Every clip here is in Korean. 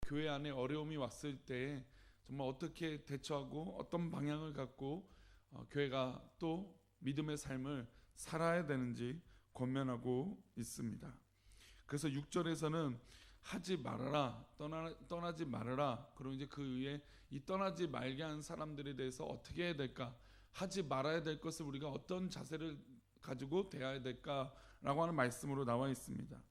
교회 안에 어려움이 왔을 때 정말 어떻게 대처하고 어떤 방향을 갖고 교회가 또 믿음의 삶을 살아야 되는지 권면하고 있습니다. 그래서 6절에서는 하지 말아라, 떠나지 말아라. 그리고 이제 그 위에 이 떠나지 말게 한 사람들에 대해서 어떻게 해야 될까, 하지 말아야 될 것을 우리가 어떤 자세를 가지고 대해야 될까라고 하는 말씀으로 나와 있습니다.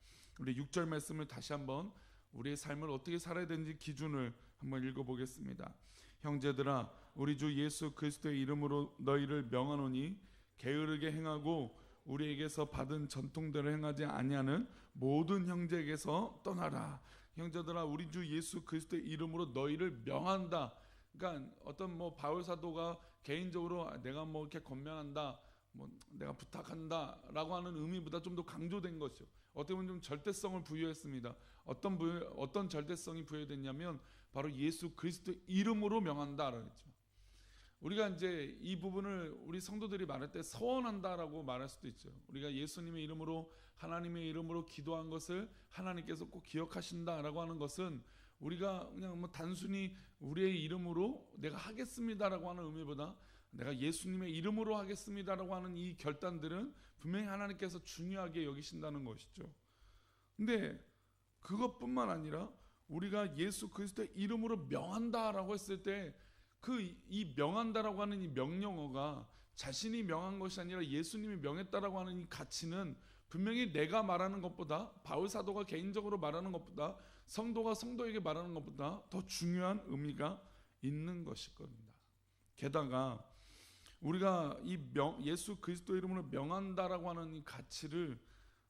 우리 6절 말씀을 다시 한번 우리의 삶을 어떻게 살아야 되는지 기준을 한번 읽어보겠습니다. 형제들아, 우리 주 예수 그리스도의 이름으로 너희를 명하노니 게으르게 행하고 우리에게서 받은 전통대로 행하지 아니하는 모든 형제에게서 떠나라. 형제들아, 우리 주 예수 그리스도의 이름으로 너희를 명한다. 그러니까 어떤 바울 사도가 개인적으로 내가 이렇게 권면한다, 내가 부탁한다라고 하는 의미보다 좀 더 강조된 것이죠. 어떻게 보면 좀 절대성을 부여했습니다. 어떤 절대성이 부여됐냐면 바로 예수 그리스도 이름으로 명한다라고 했죠. 우리가 이제 이 부분을 우리 성도들이 말할 때 서원한다라고 말할 수도 있죠. 우리가 예수님의 이름으로, 하나님의 이름으로 기도한 것을 하나님께서 꼭 기억하신다라고 하는 것은 우리가 그냥 단순히 우리의 이름으로 내가 하겠습니다라고 하는 의미보다 내가 예수님의 이름으로 하겠습니다라고 하는 이 결단들은 분명히 하나님께서 중요하게 여기신다는 것이죠. 근데 그것뿐만 아니라 우리가 예수 그리스도의 이름으로 명한다라고 했을 때 이 명한다라고 하는 이 명령어가 자신이 명한 것이 아니라 예수님이 명했다라고 하는 이 가치는 분명히 내가 말하는 것보다, 바울 사도가 개인적으로 말하는 것보다, 성도가 성도에게 말하는 것보다 더 중요한 의미가 있는 것일 겁니다. 게다가 우리가 이 예수 그리스도 이름으로 명한다라고 하는 이 가치를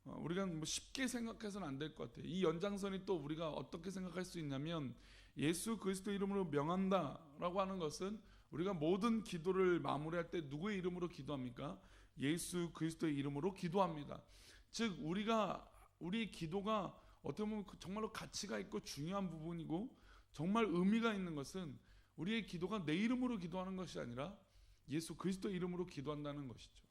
우리가 쉽게 생각해서는 안 될 것 같아요. 이 연장선이 또 우리가 어떻게 생각할 수 있냐면, 예수 그리스도 이름으로 명한다라고 하는 것은 우리가 모든 기도를 마무리할 때 누구의 이름으로 기도합니까? 예수 그리스도의 이름으로 기도합니다. 즉 우리 기도가 어떻게 보면 정말로 가치가 있고 중요한 부분이고 정말 의미가 있는 것은 우리의 기도가 내 이름으로 기도하는 것이 아니라 예수 그리스도 이름으로 기도한다는 것이죠.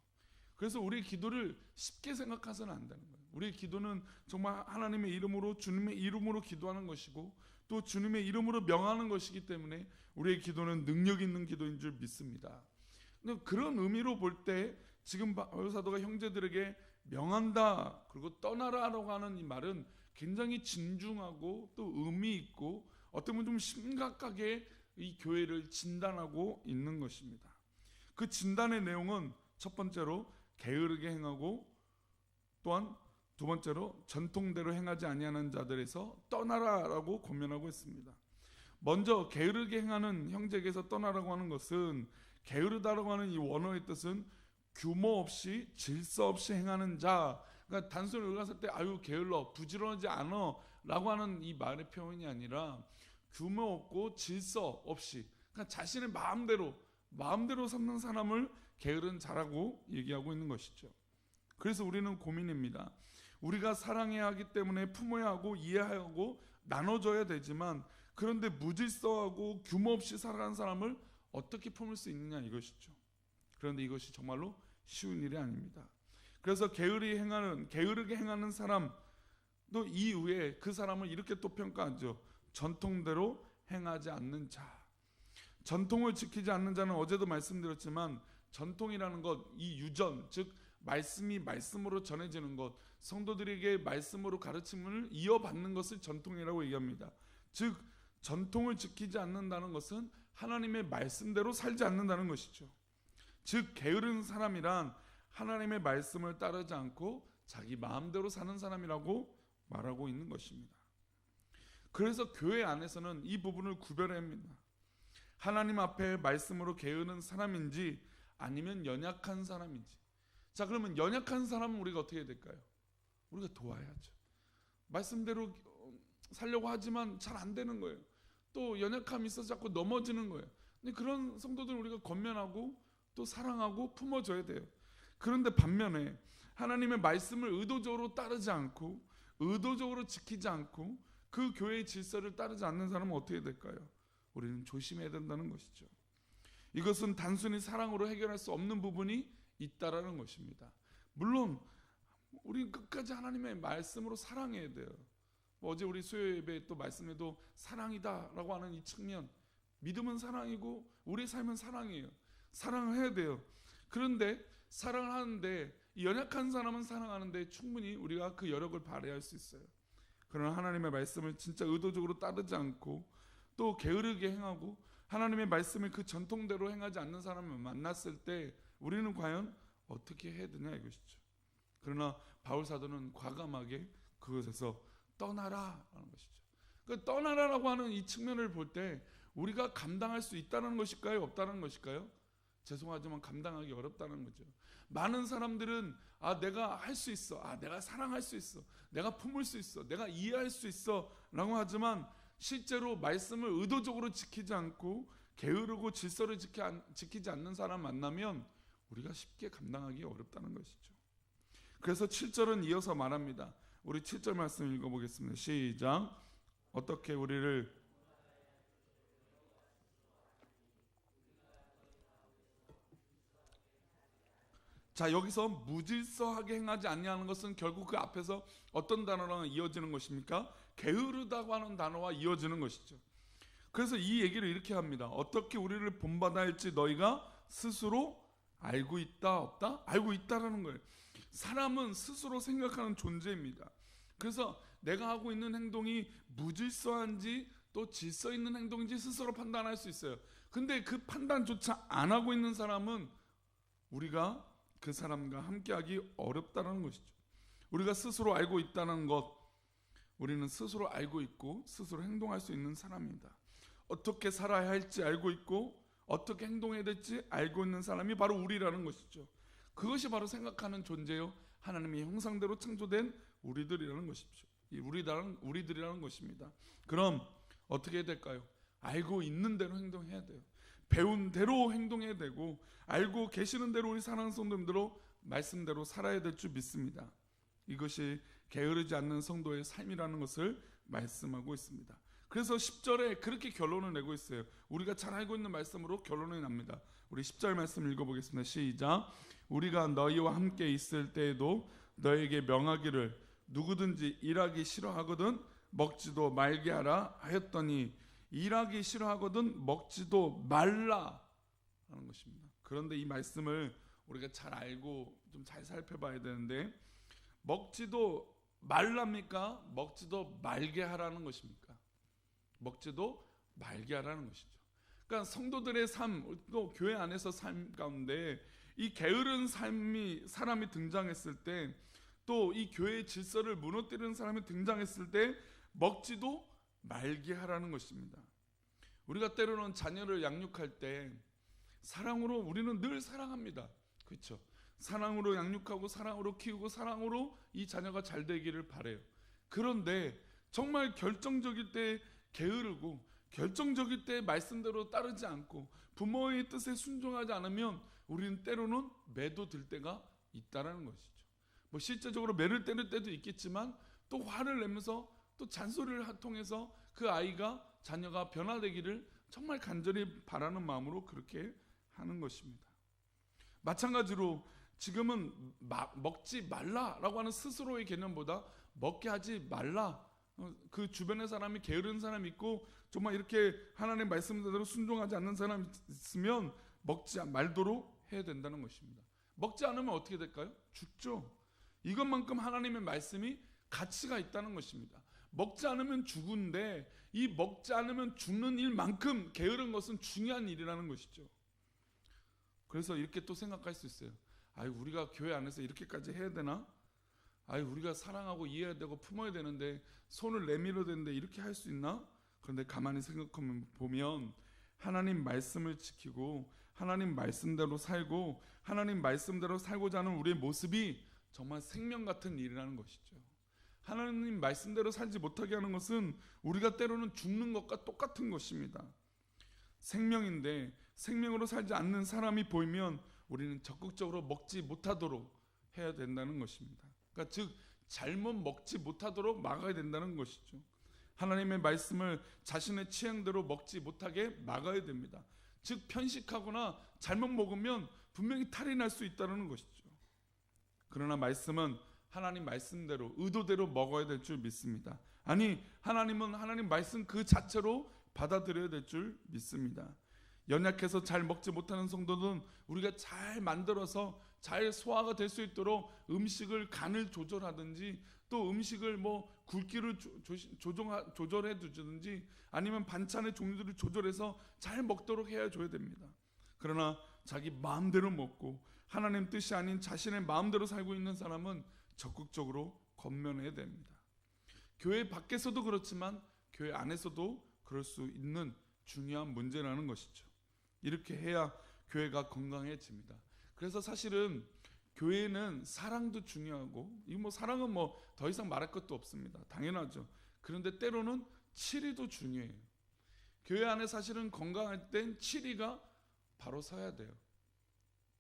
그래서 우리의 기도를 쉽게 생각해서는 안 되는 거예요. 우리의 기도는 정말 하나님의 이름으로, 주님의 이름으로 기도하는 것이고 또 주님의 이름으로 명하는 것이기 때문에 우리의 기도는 능력 있는 기도인 줄 믿습니다. 그런 의미로 볼 때 지금 바울 사도가 형제들에게 명한다 그리고 떠나라라고 하는 이 말은 굉장히 진중하고 또 의미 있고 어떤 분 좀 심각하게 이 교회를 진단하고 있는 것입니다. 그 진단의 내용은 첫 번째로 게으르게 행하고 또한 두 번째로 전통대로 행하지 아니하는 자들에서 떠나라라고 권면하고 있습니다. 먼저 게으르게 행하는 형제에게서 떠나라고 하는 것은, 게으르다라고 하는 이 원어의 뜻은 규모 없이 질서 없이 행하는 자, 그러니까 단순히 읽었을 때 아유 게을러 부지런하지 않어 라고 하는 이 말의 표현이 아니라 규모 없고 질서 없이, 그러니까 자신의 마음대로 삼는 사람을 게으른 자라고 얘기하고 있는 것이죠. 그래서 우리는 고민입니다. 우리가 사랑해야 하기 때문에 품어야 하고 이해하고 나눠줘야 되지만, 그런데 무질서하고 규모 없이 살아가는 사람을 어떻게 품을 수 있느냐 이것이죠. 그런데 이것이 정말로 쉬운 일이 아닙니다. 그래서 게으르게 행하는 사람도 이후에 그 사람을 이렇게 또 평가하죠. 전통대로 행하지 않는 자. 전통을 지키지 않는 자는 어제도 말씀드렸지만 전통이라는 것, 이 유전, 즉 말씀이 말씀으로 전해지는 것, 성도들에게 말씀으로 가르침을 이어받는 것을 전통이라고 얘기합니다. 즉 전통을 지키지 않는다는 것은 하나님의 말씀대로 살지 않는다는 것이죠. 즉 게으른 사람이란 하나님의 말씀을 따르지 않고 자기 마음대로 사는 사람이라고 말하고 있는 것입니다. 그래서 교회 안에서는 이 부분을 구별해야 합니다. 하나님 앞에 말씀으로 게으른 사람인지 아니면 연약한 사람인지. 자, 그러면 연약한 사람은 우리가 어떻게 해야 될까요? 우리가 도와야죠. 말씀대로 살려고 하지만 잘 안 되는 거예요. 또 연약함이 있어서 자꾸 넘어지는 거예요. 근데 그런 성도들 우리가 권면하고 또 사랑하고 품어줘야 돼요. 그런데 반면에 하나님의 말씀을 의도적으로 따르지 않고 의도적으로 지키지 않고 그 교회의 질서를 따르지 않는 사람은 어떻게 될까요? 우리는 조심해야 된다는 것이죠. 이것은 단순히 사랑으로 해결할 수 없는 부분이 있다라는 것입니다. 물론 우리는 끝까지 하나님의 말씀으로 사랑해야 돼요. 어제 우리 수요 예배 또 말씀에도 사랑이다라고 하는 이 측면, 믿음은 사랑이고 우리 삶은 사랑이에요. 사랑을 해야 돼요. 그런데 사랑을 하는데 연약한 사람은 사랑하는데 충분히 우리가 그 여력을 발휘할 수 있어요. 그러나 하나님의 말씀을 진짜 의도적으로 따르지 않고 또 게으르게 행하고 하나님의 말씀을 그 전통대로 행하지 않는 사람을 만났을 때 우리는 과연 어떻게 해야 되냐 이것이죠. 그러나 바울 사도는 과감하게 그것에서 떠나라라는 것이죠. 그 떠나라라고 하는 이 측면을 볼 때 우리가 감당할 수 있다는 것일까요? 없다는 것일까요? 죄송하지만 감당하기 어렵다는 거죠. 많은 사람들은 내가 할 수 있어, 내가 사랑할 수 있어, 내가 품을 수 있어, 내가 이해할 수 있어 라고 하지만 실제로 말씀을 의도적으로 지키지 않고 게으르고 질서를 지키지 않는 사람 만나면 우리가 쉽게 감당하기 어렵다는 것이죠. 그래서 7절은 이어서 말합니다. 우리 7절 말씀 읽어보겠습니다. 시작. 어떻게 우리를 자, 여기서 무질서하게 행하지 아니하는 것은 결국 그 앞에서 어떤 단어랑 이어지는 것입니까? 게으르다고 하는 단어와 이어지는 것이죠. 그래서 이 얘기를 이렇게 합니다. 어떻게 우리를 본받아야 할지 너희가 스스로 알고 있다 없다? 알고 있다라는 거예요. 사람은 스스로 생각하는 존재입니다. 그래서 내가 하고 있는 행동이 무질서한지 또 질서 있는 행동인지 스스로 판단할 수 있어요. 근데 그 판단조차 안 하고 있는 사람은 우리가 그 사람과 함께하기 어렵다는 것이죠. 우리가 스스로 알고 있다는 것, 우리는 스스로 알고 있고 스스로 행동할 수 있는 사람입니다. 어떻게 살아야 할지 알고 있고 어떻게 행동해야 될지 알고 있는 사람이 바로 우리라는 것이죠. 그것이 바로 생각하는 존재요, 하나님의 형상대로 창조된 우리들이라는 것이죠. 우리들이라는 것입니다. 그럼 어떻게 해야 될까요? 알고 있는 대로 행동해야 돼요. 배운 대로 행동해야 되고 알고 계시는 대로 우리 사랑하는 성도님들로 말씀대로 살아야 될 줄 믿습니다. 이것이 게으르지 않는 성도의 삶이라는 것을 말씀하고 있습니다. 그래서 10절에 그렇게 결론을 내고 있어요. 우리가 잘 알고 있는 말씀으로 결론이 납니다. 우리 10절 말씀 읽어보겠습니다. 시작. 우리가 너희와 함께 있을 때에도 너에게 명하기를 누구든지 일하기 싫어하거든 먹지도 말게 하라 하였더니 일하기 싫어하거든 먹지도 말라 하는 것입니다. 그런데 이 말씀을 우리가 잘 알고 좀 잘 살펴봐야 되는데, 먹지도 말랍니까? 먹지도 말게 하라는 것입니까? 먹지도 말게 하라는 것이죠. 그러니까 성도들의 삶, 또 교회 안에서 삶 가운데 이 게으른 사람이 등장했을 때, 또 이 교회의 질서를 무너뜨리는 사람이 등장했을 때 먹지도 말게 하라는 것입니다. 우리가 때로는 자녀를 양육할 때 사랑으로, 우리는 늘 사랑합니다. 그렇죠? 사랑으로 양육하고 사랑으로 키우고 사랑으로 이 자녀가 잘 되기를 바라요. 그런데 정말 결정적일 때 게으르고 결정적일 때 말씀대로 따르지 않고 부모의 뜻에 순종하지 않으면 우리는 때로는 매도될 때가 있다라는 것이죠. 뭐 실제적으로 매를 때릴 때도 있겠지만 또 화를 내면서 또 잔소리를 통해서 그 아이가, 자녀가 변화되기를 정말 간절히 바라는 마음으로 그렇게 하는 것입니다. 마찬가지로 지금은 먹지 말라라고 하는 스스로의 개념보다 먹게 하지 말라, 그 주변의 사람이 게으른 사람이 있고 정말 이렇게 하나님의 말씀대로 순종하지 않는 사람이 있으면 먹지 말도록 해야 된다는 것입니다. 먹지 않으면 어떻게 될까요? 죽죠. 이것만큼 하나님의 말씀이 가치가 있다는 것입니다. 먹지 않으면 죽은데 이 먹지 않으면 죽는 일만큼 게으른 것은 중요한 일이라는 것이죠. 그래서 이렇게 또 생각할 수 있어요. 우리가 교회 안에서 이렇게까지 해야 되나? 우리가 사랑하고 이해해야 되고 품어야 되는데, 손을 내밀어야 되는데 이렇게 할 수 있나? 그런데 가만히 생각해 보면 하나님 말씀을 지키고 하나님 말씀대로 살고 하나님 말씀대로 살고자 하는 우리의 모습이 정말 생명 같은 일이라는 것이죠. 하나님 말씀대로 살지 못하게 하는 것은 우리가 때로는 죽는 것과 똑같은 것입니다. 생명인데 생명으로 살지 않는 사람이 보이면 우리는 적극적으로 먹지 못하도록 해야 된다는 것입니다. 그러니까 즉 잘못 먹지 못하도록 막아야 된다는 것이죠. 하나님의 말씀을 자신의 취향대로 먹지 못하게 막아야 됩니다. 즉 편식하거나 잘못 먹으면 분명히 탈이 날 수 있다는 것이죠. 그러나 말씀은 하나님 말씀대로 의도대로 먹어야 될 줄 믿습니다. 아니, 하나님은 하나님 말씀 그 자체로 받아들여야 될 줄 믿습니다. 연약해서 잘 먹지 못하는 성도는 우리가 잘 만들어서 잘 소화가 될 수 있도록 음식을 간을 조절하든지, 또 음식을 뭐 굵기를 조절해 두든지, 아니면 반찬의 종류들을 조절해서 잘 먹도록 해줘야 됩니다. 그러나 자기 마음대로 먹고 하나님 뜻이 아닌 자신의 마음대로 살고 있는 사람은 적극적으로 권면해야 됩니다. 교회 밖에서도 그렇지만 교회 안에서도 그럴 수 있는 중요한 문제라는 것이죠. 이렇게 해야 교회가 건강해집니다. 그래서 사실은 교회는 사랑도 중요하고, 이 뭐 사랑은 뭐 더 이상 말할 것도 없습니다. 당연하죠. 그런데 때로는 치리도 중요해요. 교회 안에 사실은 건강할 땐 치리가 바로 서야 돼요.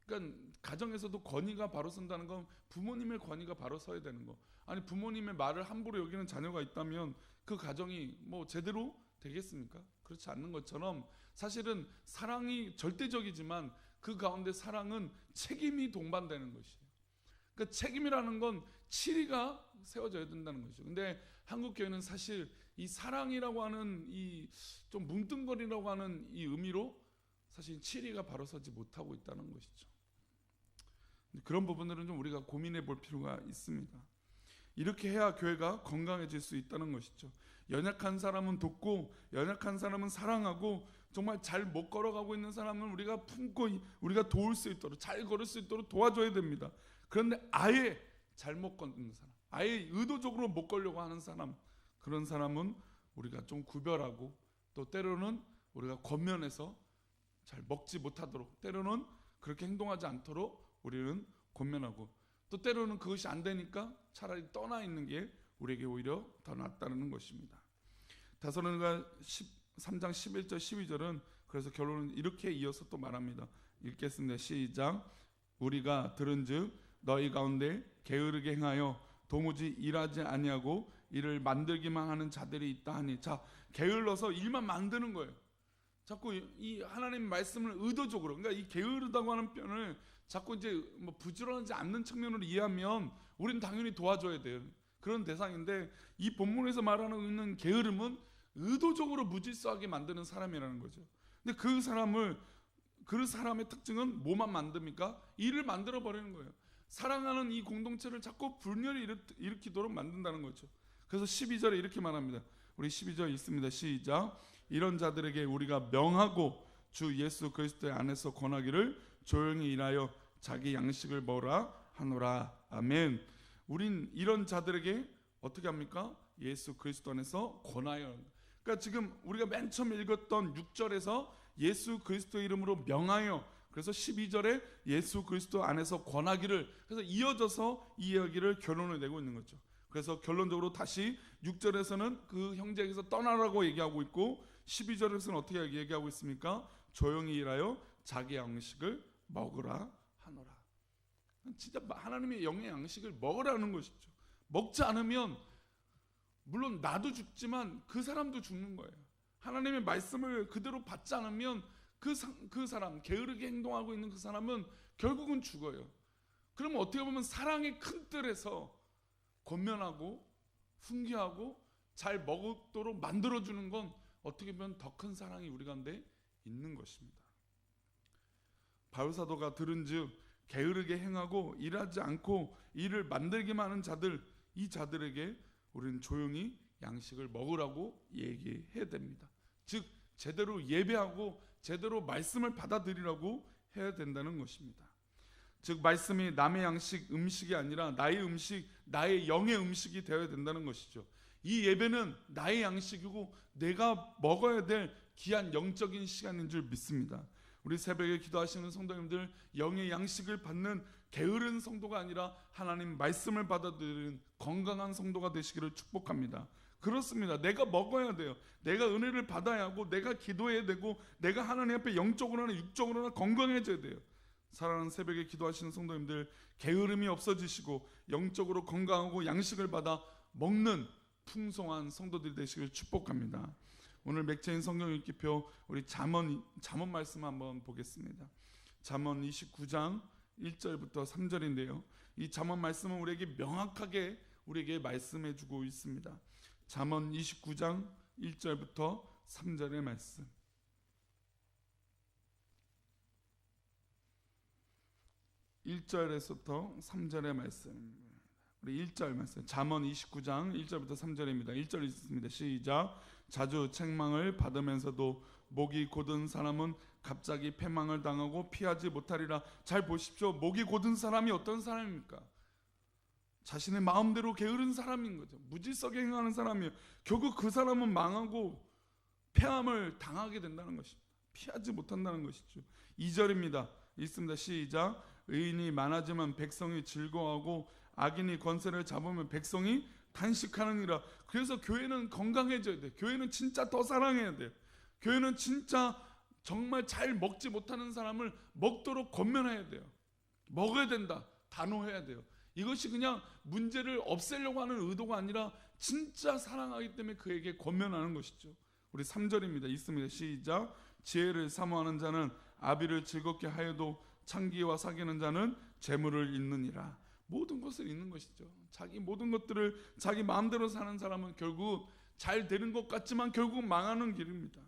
그러니까 가정에서도 권위가 바로 선다는 건 부모님의 권위가 바로 서야 되는 거. 아니, 부모님의 말을 함부로 여기는 자녀가 있다면 그 가정이 뭐 제대로 되겠습니까? 그렇지 않는 것처럼 사실은 사랑이 절대적이지만 그 가운데 사랑은 책임이 동반되는 것이에요. 그러니까 책임이라는 건 치리가 세워져야 된다는 거죠. 근데 한국 교회는 사실 이 사랑이라고 하는 이 좀 뭉뚱거리라고 하는 이 의미로 사실 치리가 바로 서지 못하고 있다는 것이죠. 그런 부분들은 좀 우리가 고민해 볼 필요가 있습니다. 이렇게 해야 교회가 건강해질 수 있다는 것이죠. 연약한 사람은 돕고, 연약한 사람은 사랑하고, 정말 잘 못 걸어가고 있는 사람은 우리가 품고 우리가 도울 수 있도록, 잘 걸을 수 있도록 도와줘야 됩니다. 그런데 아예 잘못 걷는 사람, 아예 의도적으로 못 걸려고 하는 사람, 그런 사람은 우리가 좀 구별하고, 또 때로는 우리가 권면해서 잘 먹지 못하도록, 때로는 그렇게 행동하지 않도록 우리는 권면하고, 또 때로는 그것이 안 되니까 차라리 떠나 있는 게 우리에게 오히려 더 낫다는 것입니다. 데살로니가 3장 11절 12절은 그래서 결론은 이렇게 이어서 또 말합니다. 읽겠습니다. 시작. 우리가 들은즉 너희 가운데 게으르게 행하여 도무지 일하지 아니하고 일을 만들기만 하는 자들이 있다 하니. 자, 게을러서 일만 만드는 거예요. 자꾸 이 하나님 말씀을 의도적으로, 그러니까 이 게으르다고 하는 표현을 자꾸 이제 뭐 부지런하지 않는 측면으로 이해하면 우리는 당연히 도와줘야 돼요. 그런 대상인데, 이 본문에서 말하는 있는 게으름은 의도적으로 무질서하게 만드는 사람이라는 거죠. 근데 그 사람의 특징은 뭐만 만듭니까? 일을 만들어 버리는 거예요. 사랑하는 이 공동체를 자꾸 분열이 일으키도록 만든다는 거죠. 그래서 12절에 이렇게 말합니다. 우리 12절 있습니다. 시작. 이런 자들에게 우리가 명하고 주 예수 그리스도의 안에서 권하기를 조용히 일하여 자기 양식을 먹으라 하노라. 아멘. 우린 이런 자들에게 어떻게 합니까? 예수 그리스도 안에서 권하여. 그러니까 지금 우리가 맨 처음 읽었던 6절에서 예수 그리스도 이름으로 명하여, 그래서 12절에 예수 그리스도 안에서 권하기를, 그래서 이어져서 이 이야기를 결론을 내고 있는 거죠. 그래서 결론적으로 다시 6절에서는 그 형제에게서 떠나라고 얘기하고 있고, 12절에서는 어떻게 얘기하고 있습니까? 조용히 일하여 자기 양식을 먹으라 하노라. 진짜 하나님의 영의 양식을 먹으라는 것이죠. 먹지 않으면 물론 나도 죽지만 그 사람도 죽는 거예요. 하나님의 말씀을 그대로 받지 않으면 그 사람, 게으르게 행동하고 있는 그 사람은 결국은 죽어요. 그러면 어떻게 보면 사랑의 큰 뜰에서 권면하고 훈계하고 잘 먹도록 만들어주는 건 어떻게 보면 더 큰 사랑이 우리 가운데 있는 것입니다. 바울 사도가 들은즉 게으르게 행하고 일하지 않고 일을 만들기만 하는 자들, 이 자들에게 우리는 조용히 양식을 먹으라고 얘기해야 됩니다. 즉 제대로 예배하고 제대로 말씀을 받아들이라고 해야 된다는 것입니다. 즉 말씀이 남의 양식, 음식이 아니라 나의 음식, 나의 영의 음식이 되어야 된다는 것이죠. 이 예배는 나의 양식이고 내가 먹어야 될 귀한 영적인 시간인 줄 믿습니다. 우리 새벽에 기도하시는 성도님들, 영의 양식을 받는 게으른 성도가 아니라 하나님 말씀을 받아들이는 건강한 성도가 되시기를 축복합니다. 그렇습니다. 내가 먹어야 돼요. 내가 은혜를 받아야 하고, 내가 기도해야 되고, 내가 하나님 앞에 영적으로나 육적으로나 건강해져야 돼요. 사랑하는 새벽에 기도하시는 성도님들, 게으름이 없어지시고 영적으로 건강하고 양식을 받아 먹는 풍성한 성도들이 되시길 축복합니다. 오늘 맥체인 성경 읽기표, 우리 잠언 말씀 한번 보겠습니다. 잠언 29장 1절부터 3절인데요. 이 잠언 말씀은 우리에게 명확하게 우리에게 말씀해 주고 있습니다. 잠언 29장 1절부터 3절의 말씀. 1절에서부터 3절의 말씀. 우리 1절 말씀. 잠언 29장 1절부터 3절입니다. 1절 있습니다. 시작. 자주 책망을 받으면서도 목이 곧은 사람은 갑자기 패망을 당하고 피하지 못하리라. 잘 보십시오. 목이 곧은 사람이 어떤 사람입니까? 자신의 마음대로 게으른 사람인 거죠. 무질서게 행하는 사람이에요. 결국 그 사람은 망하고 패함을 당하게 된다는 것입니다. 피하지 못한다는 것이죠. 2절입니다. 있습니다. 시작. 의인이 많아지면 백성이 즐거워하고 악인이 권세를 잡으면 백성이 단식하느니라. 그래서 교회는 건강해져야 돼요. 교회는 진짜 더 사랑해야 돼요. 교회는 진짜 정말 잘 먹지 못하는 사람을 먹도록 권면해야 돼요. 먹어야 된다. 단호해야 돼요. 이것이 그냥 문제를 없애려고 하는 의도가 아니라 진짜 사랑하기 때문에 그에게 권면하는 것이죠. 우리 3절입니다. 있습니다. 시작. 지혜를 사모하는 자는 아비를 즐겁게 하여도 창기와 사귀는 자는 재물을 잃느니라. 모든 것을 잃는 것이죠. 자기 모든 것들을 자기 마음대로 사는 사람은 결국 잘 되는 것 같지만 결국 망하는 길입니다.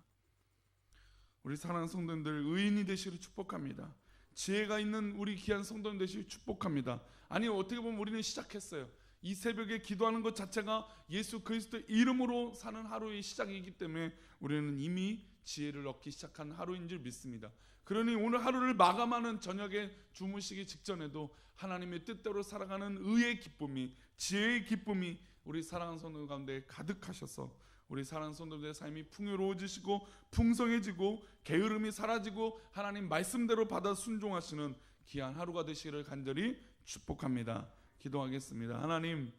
우리 사랑하는 성도님들, 의인이 되시기를 축복합니다. 지혜가 있는 우리 귀한 성도님 되시기를 축복합니다. 아니, 어떻게 보면 우리는 시작했어요. 이 새벽에 기도하는 것 자체가 예수 그리스도 이름으로 사는 하루의 시작이기 때문에 우리는 이미 지혜를 얻기 시작한 하루인 줄 믿습니다. 그러니 오늘 하루를 마감하는 저녁에 주무시기 직전에도 하나님의 뜻대로 살아가는 의의 기쁨이, 지혜의 기쁨이 우리 사랑하는 성도들 가운데 가득하셔서 우리 사랑하는 성도들의 삶이 풍요로워지시고 풍성해지고 게으름이 사라지고 하나님 말씀대로 받아 순종하시는 귀한 하루가 되시기를 간절히 축복합니다. 기도하겠습니다. 하나님,